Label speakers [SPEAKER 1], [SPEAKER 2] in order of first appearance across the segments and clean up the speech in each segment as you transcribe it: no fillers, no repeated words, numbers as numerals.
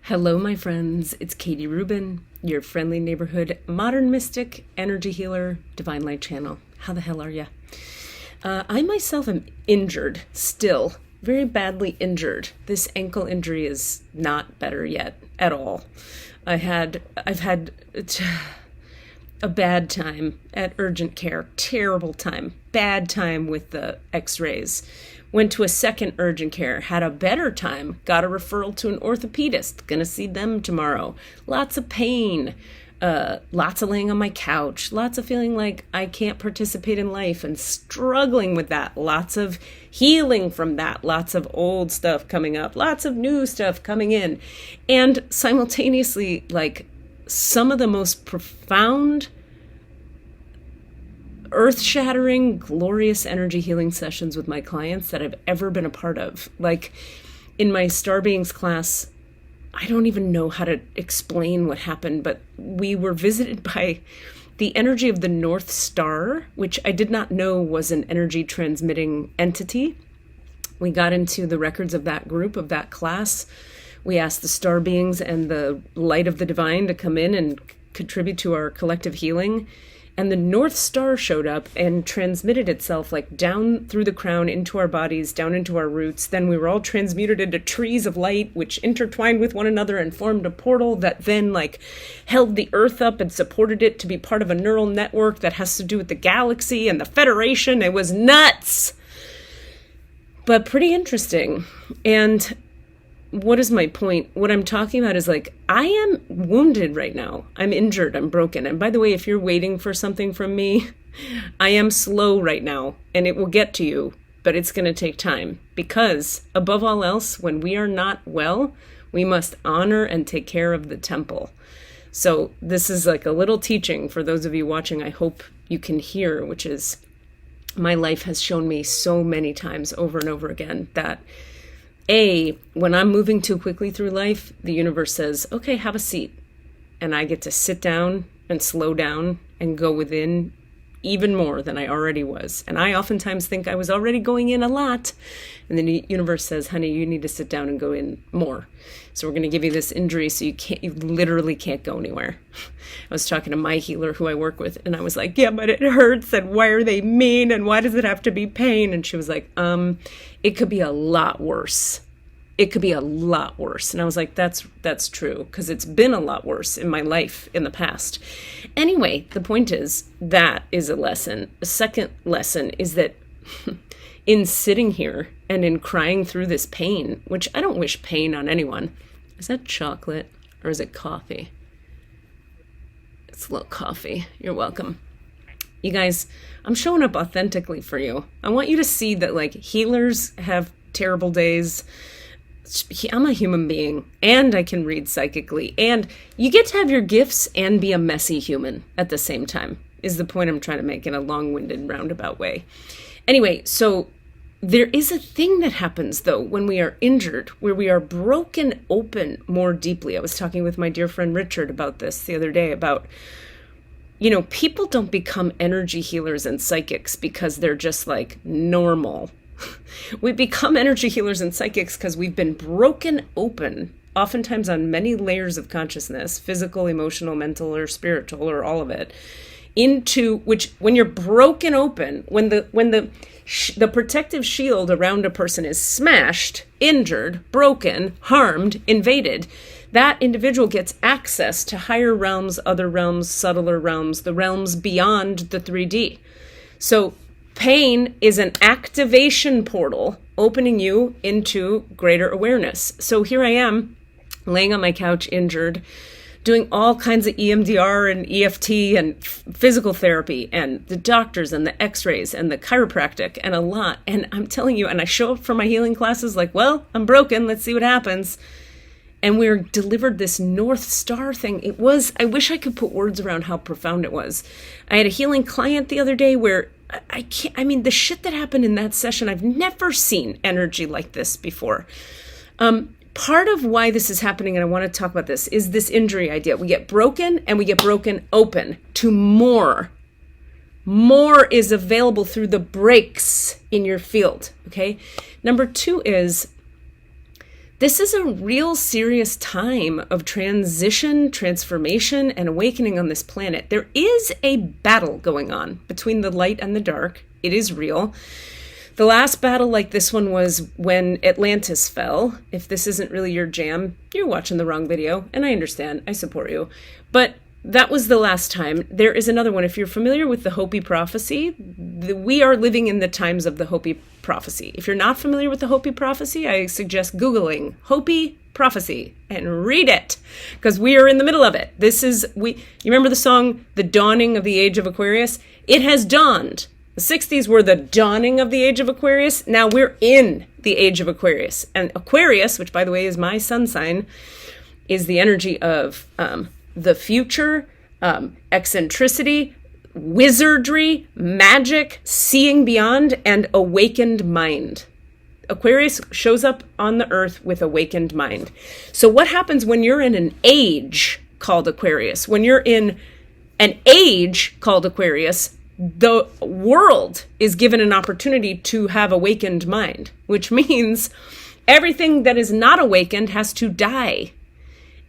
[SPEAKER 1] Hello, my friends. It's Katie Rubin, your friendly neighborhood modern mystic, energy healer, divine light channel. How the hell are you? I myself am injured still, very badly injured. This ankle injury is not better yet at all. I've had a bad time at urgent care, terrible time, bad time with the x-rays. Went to a second urgent care, had a better time, got a referral to an orthopedist, gonna see them tomorrow. Lots of pain, lots of laying on my couch, lots of feeling like I can't participate in life and struggling with that. Lots of healing from that, lots of old stuff coming up, lots of new stuff coming in. And simultaneously, like some of the most profound, earth-shattering, glorious energy healing sessions with my clients that I've ever been a part of. Like in my Star Beings class, I don't even know how to explain what happened, but we were visited by the energy of the North Star, which I did not know was an energy transmitting entity. We got into the records of that group, of that class. We asked the Star Beings and the light of the divine to come in and contribute to our collective healing. And the North Star showed up and transmitted itself like down through the crown into our bodies, down into our roots. Then we were all transmuted into trees of light, which intertwined with one another and formed a portal that then like held the earth up and supported it to be part of a neural network that has to do with the galaxy and the Federation. It was nuts, but pretty interesting. And what is my point? What I'm talking about is like, I am wounded right now. I'm injured. I'm broken. And by the way, if you're waiting for something from me, I am slow right now and it will get to you, but it's going to take time because above all else, when we are not well, we must honor and take care of the temple. So this is like a little teaching for those of you watching. I hope you can hear, which is my life has shown me so many times over and over again that when I'm moving too quickly through life, the universe says, okay, have a seat. And I get to sit down and slow down and go within even more than I already was. And I oftentimes think I was already going in a lot. And the universe says, honey, you need to sit down and go in more. So we're going to give you this injury so you literally can't go anywhere. I was talking to my healer who I work with, and I was like, yeah, but it hurts, and why are they mean, and why does it have to be pain? And she was like, it could be a lot worse. It could be a lot worse. And I was like, that's true, because it's been a lot worse in my life in the past. Anyway, the point is, that is a lesson. A second lesson is that in sitting here and in crying through this pain, which I don't wish pain on anyone. Is that chocolate or is it coffee? It's a little coffee. You're welcome. You guys, I'm showing up authentically for you. I want you to see that like healers have terrible days. I'm a human being and I can read psychically, and you get to have your gifts and be a messy human at the same time is the point I'm trying to make in a long-winded roundabout way. Anyway, so there is a thing that happens though when we are injured where we are broken open more deeply. I was talking with my dear friend Richard about this the other day about, people don't become energy healers and psychics because they're just like normal. We become energy healers and psychics because we've been broken open, oftentimes on many layers of consciousness, physical, emotional, mental, or spiritual, or all of it, into which when you're broken open, when the protective shield around a person is smashed, injured, broken, harmed, invaded, that individual gets access to higher realms, other realms, subtler realms, the realms beyond the 3D. So pain is an activation portal opening you into greater awareness. So here I am laying on my couch injured, doing all kinds of EMDR and EFT and physical therapy and the doctors and the x-rays and the chiropractic and a lot. And I'm telling you, and I show up for my healing classes like, well, I'm broken. Let's see what happens. And we're delivered this North Star thing. I wish I could put words around how profound it was. I had a healing client the other day where the shit that happened in that session, I've never seen energy like this before. Part of why this is happening, and I want to talk about this, is this injury idea. We get broken and we get broken open to more. More is available through the breaks in your field, okay? Number two is This is a real serious time of transition, transformation, and awakening on this planet. There is a battle going on between the light and the dark. It is real. The last battle like this one was when Atlantis fell. If this isn't really your jam, you're watching the wrong video, and I understand. I support you. But that was the last time. There is another one. If you're familiar with the Hopi prophecy, we are living in the times of the Hopi prophecy. If you're not familiar with the Hopi prophecy, I suggest Googling Hopi prophecy and read it, because we are in the middle of it. You remember the song, The Dawning of the Age of Aquarius? It has dawned. The 60s were the dawning of the Age of Aquarius. Now we're in the Age of Aquarius. And Aquarius, which by the way is my sun sign, is the energy of the future, eccentricity, wizardry, magic, seeing beyond, and awakened mind. Aquarius shows up on the earth with awakened mind. So what happens when you're in an age called Aquarius? When you're in an age called Aquarius, the world is given an opportunity to have awakened mind, which means everything that is not awakened has to die.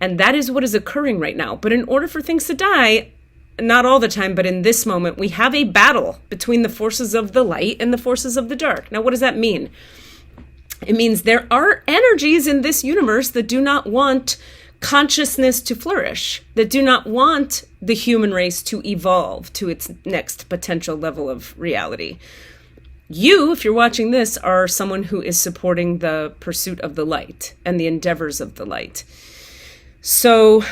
[SPEAKER 1] And that is what is occurring right now. But in order for things to die, not all the time, but in this moment, we have a battle between the forces of the light and the forces of the dark. Now, what does that mean? It means there are energies in this universe that do not want consciousness to flourish, that do not want the human race to evolve to its next potential level of reality. You, if you're watching this, are someone who is supporting the pursuit of the light and the endeavors of the light. So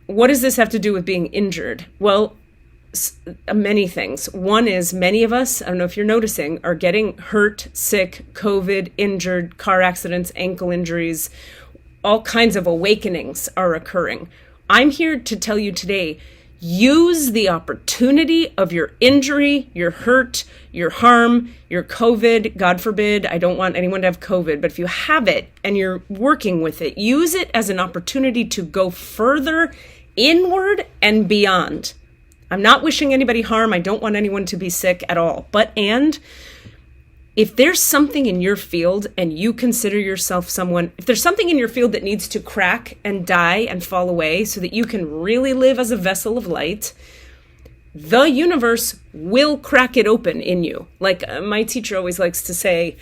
[SPEAKER 1] what does this have to do with being injured? Well, many things. One is many of us, I don't know if you're noticing, are getting hurt, sick, COVID, injured, car accidents, ankle injuries. All kinds of awakenings are occurring. I'm here to tell you today, use the opportunity of your injury, your hurt, your harm, your COVID. God forbid, I don't want anyone to have COVID, but if you have it and you're working with it, use it as an opportunity to go further inward and beyond. I'm not wishing anybody harm. I don't want anyone to be sick at all. And if there's something in your field and you consider yourself someone, if there's something in your field that needs to crack and die and fall away so that you can really live as a vessel of light, the universe will crack it open in you. Like my teacher always likes to say,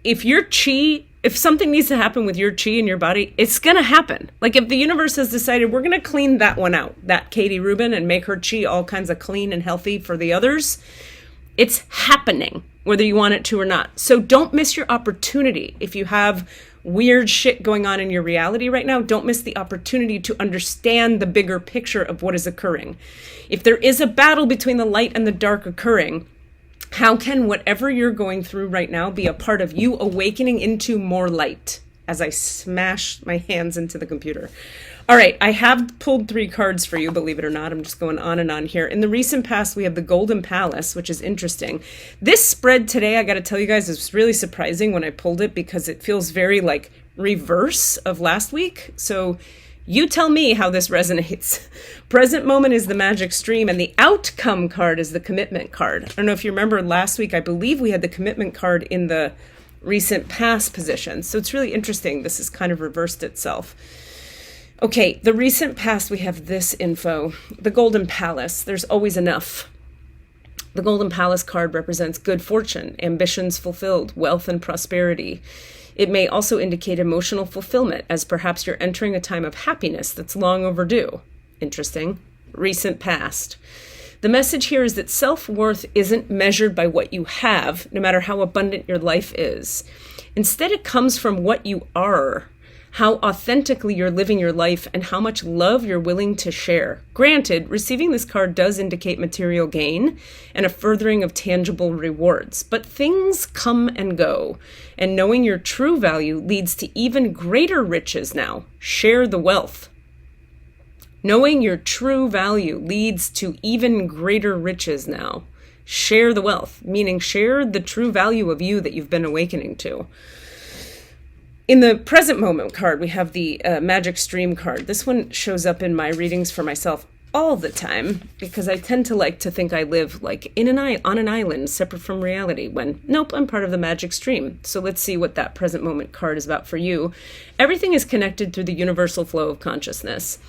[SPEAKER 1] if something needs to happen with your chi in your body, it's going to happen. Like if the universe has decided we're going to clean that one out, that Katie Rubin, and make her chi all kinds of clean and healthy for the others, it's happening, whether you want it to or not. So don't miss your opportunity. If you have weird shit going on in your reality right now, don't miss the opportunity to understand the bigger picture of what is occurring. If there is a battle between the light and the dark occurring, how can whatever you're going through right now be a part of you awakening into more light? As I smash my hands into the computer. All right, I have pulled 3 cards for you, believe it or not. I'm just going on and on here. In the recent past, we have the Golden Palace, which is interesting. This spread today, I got to tell you guys, is really surprising when I pulled it because it feels very like reverse of last week. So you tell me how this resonates. Present moment is the magic stream, and the outcome card is the commitment card. I don't know if you remember last week, I believe we had the commitment card in the recent past position. So it's really interesting. This has kind of reversed itself. Okay, the recent past, we have this info. The Golden Palace, there's always enough. The Golden Palace card represents good fortune, ambitions fulfilled, wealth and prosperity. It may also indicate emotional fulfillment, as perhaps you're entering a time of happiness that's long overdue. Interesting. Recent past. The message here is that self-worth isn't measured by what you have, no matter how abundant your life is. Instead, it comes from what you are, how authentically you're living your life, and how much love you're willing to share. Granted, receiving this card does indicate material gain and a furthering of tangible rewards, but things come and go, and knowing your true value leads to even greater riches now. Share the wealth. Knowing your true value leads to even greater riches now. Share the wealth, meaning share the true value of you that you've been awakening to. In the present moment card, we have the Magic Stream card. This one shows up in my readings for myself all the time, because I tend to like to think I live like on an island separate from reality, when nope, I'm part of the magic stream. So let's see what that present moment card is about for you. Everything is connected through the universal flow of consciousness.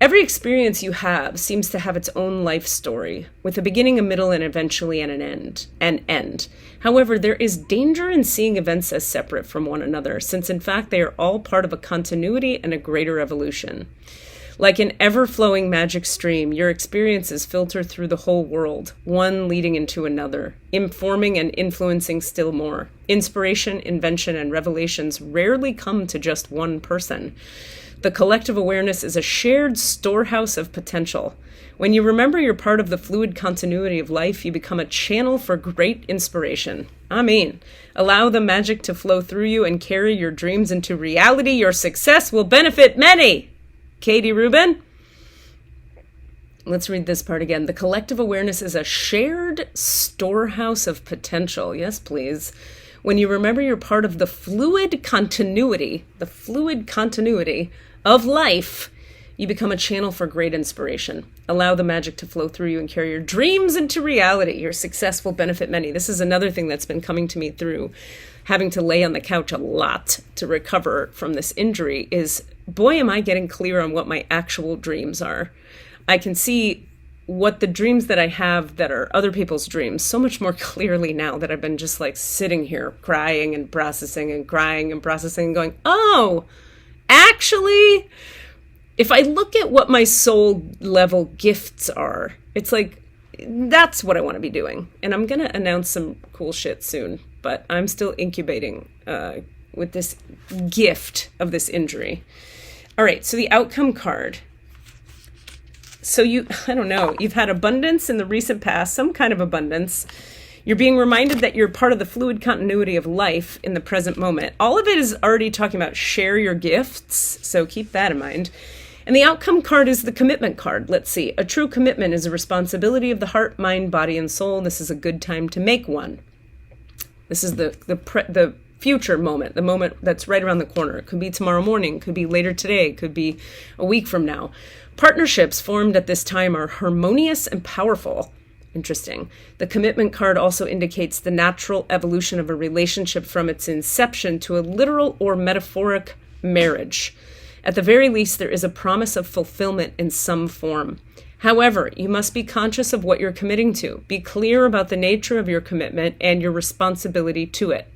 [SPEAKER 1] Every experience you have seems to have its own life story, with a beginning, a middle, and eventually an end. However, there is danger in seeing events as separate from one another, since in fact they are all part of a continuity and a greater evolution. Like an ever-flowing magic stream, your experiences filter through the whole world, one leading into another, informing and influencing still more. Inspiration, invention, and revelations rarely come to just one person. The collective awareness is a shared storehouse of potential. When you remember you're part of the fluid continuity of life, you become a channel for great inspiration. Amen. Allow the magic to flow through you and carry your dreams into reality. Your success will benefit many. Katie Rubin. Let's read this part again. The collective awareness is a shared storehouse of potential. Yes, please. When you remember you're part of the fluid continuity of life, you become a channel for great inspiration. Allow the magic to flow through you and carry your dreams into reality. Your success will benefit many. This is another thing that's been coming to me through having to lay on the couch a lot to recover from this injury is, boy, am I getting clear on what my actual dreams are. I can see what the dreams that I have that are other people's dreams so much more clearly now that I've been just like sitting here crying and processing and crying and processing and going, oh, actually, if I look at what my soul level gifts are, it's like, that's what I want to be doing. And I'm going to announce some cool shit soon, but I'm still incubating with this gift of this injury. All right, so the outcome card. So I don't know, you've had abundance in the recent past, some kind of abundance. You're being reminded that you're part of the fluid continuity of life in the present moment. All of it is already talking about share your gifts, so keep that in mind. And the outcome card is the commitment card. Let's see. A true commitment is a responsibility of the heart, mind, body, and soul. This is a good time to make one. This is the future moment, the moment that's right around the corner. It could be tomorrow morning, could be later today, could be a week from now. Partnerships formed at this time are harmonious and powerful. Interesting. The commitment card also indicates the natural evolution of a relationship from its inception to a literal or metaphoric marriage. At the very least, there is a promise of fulfillment in some form. However, you must be conscious of what you're committing to. Be clear about the nature of your commitment and your responsibility to it.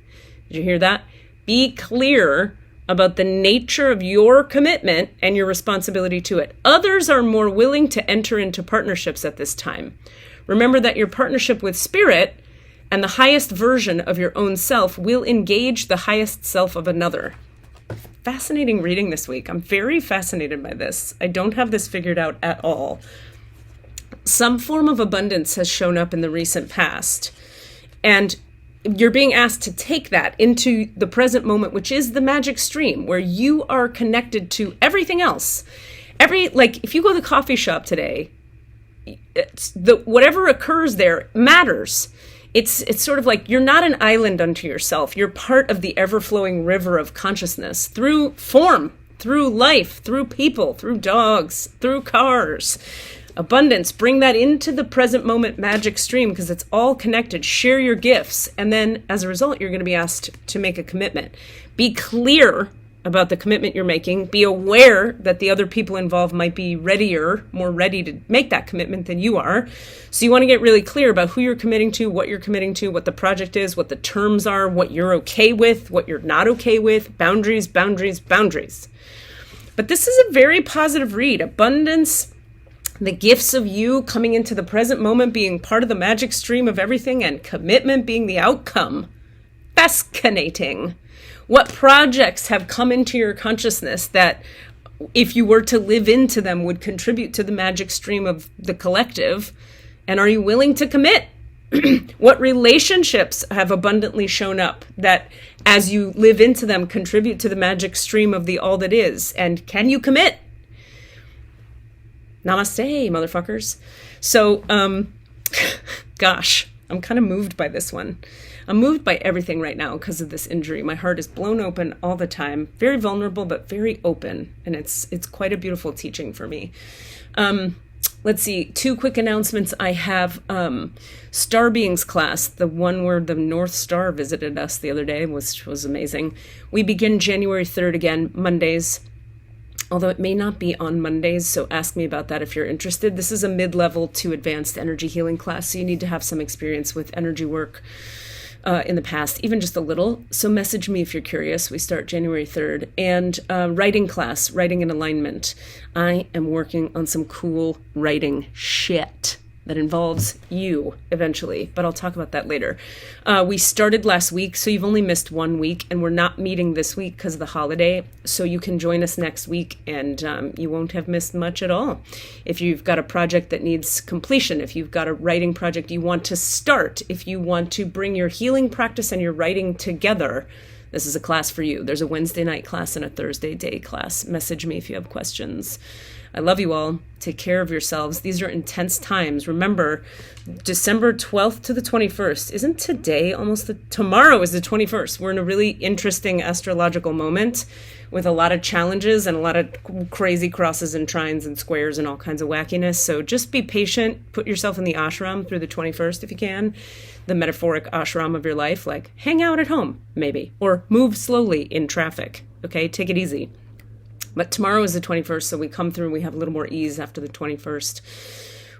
[SPEAKER 1] Did you hear that? Be clear about the nature of your commitment and your responsibility to it. Others are more willing to enter into partnerships at this time. Remember that your partnership with spirit and the highest version of your own self will engage the highest self of another. Fascinating reading this week. I'm very fascinated by this. I don't have this figured out at all. Some form of abundance has shown up in the recent past, and you're being asked to take that into the present moment, which is the magic stream, where you are connected to everything else. If you go to the coffee shop today, whatever occurs there matters. It's sort of like you're not an island unto yourself. You're part of the ever-flowing river of consciousness through form, through life, through people, through dogs, through cars. Abundance, bring that into the present moment magic stream because it's all connected. Share your gifts. And then as a result, you're going to be asked to make a commitment. Be clear about the commitment you're making. Be aware that the other people involved might be more ready to make that commitment than you are. So you want to get really clear about who you're committing to, what the project is, what the terms are, what you're okay with, what you're not okay with, boundaries. But this is a very positive read. Abundance, the gifts of you coming into the present moment, being part of the magic stream of everything, and commitment being the outcome. Fascinating. What projects have come into your consciousness that, if you were to live into them, would contribute to the magic stream of the collective? And are you willing to commit? What relationships have abundantly shown up that, as you live into them, contribute to the magic stream of the all that is? And can you commit? Namaste, motherfuckers. So, gosh, I'm kind of moved by this one. I'm moved by everything right now because of this injury. My heart is blown open all the time. Very vulnerable, but very open. And it's quite a beautiful teaching for me. Let's see, 2 quick announcements. I have Star Beings class, the one where the North Star visited us the other day, which was amazing. We begin January 3rd again, Mondays, although it may not be on Mondays, so ask me about that if you're interested. This is a mid-level to advanced energy healing class, so you need to have some experience with energy work in the past, even just a little. So message me if you're curious. We start January 3rd. And writing class, writing in alignment. I am working on some cool writing shit that involves you eventually, but I'll talk about that later. We started last week, so you've only missed 1 week, and we're not meeting this week because of the holiday, so you can join us next week, and you won't have missed much at all. If you've got a project that needs completion, if you've got a writing project you want to start, if you want to bring your healing practice and your writing together, this is a class for you. There's a Wednesday night class and a Thursday day class. Message me if you have questions. I love you all. Take care of yourselves. These are intense times. Remember, December 12th to the 21st. Isn't today tomorrow is the 21st. We're in a really interesting astrological moment with a lot of challenges and a lot of crazy crosses and trines and squares and all kinds of wackiness. So just be patient. Put yourself in the ashram through the 21st if you can. The metaphoric ashram of your life, like hang out at home, maybe, or move slowly in traffic. Okay, take it easy. But tomorrow is the 21st, so we come through and we have a little more ease after the 21st.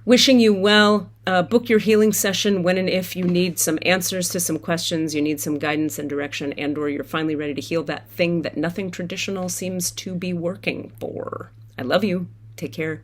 [SPEAKER 1] Wishing you well. Book your healing session when and if you need some answers to some questions, you need some guidance and direction, and or you're finally ready to heal that thing that nothing traditional seems to be working for. I love you. Take care.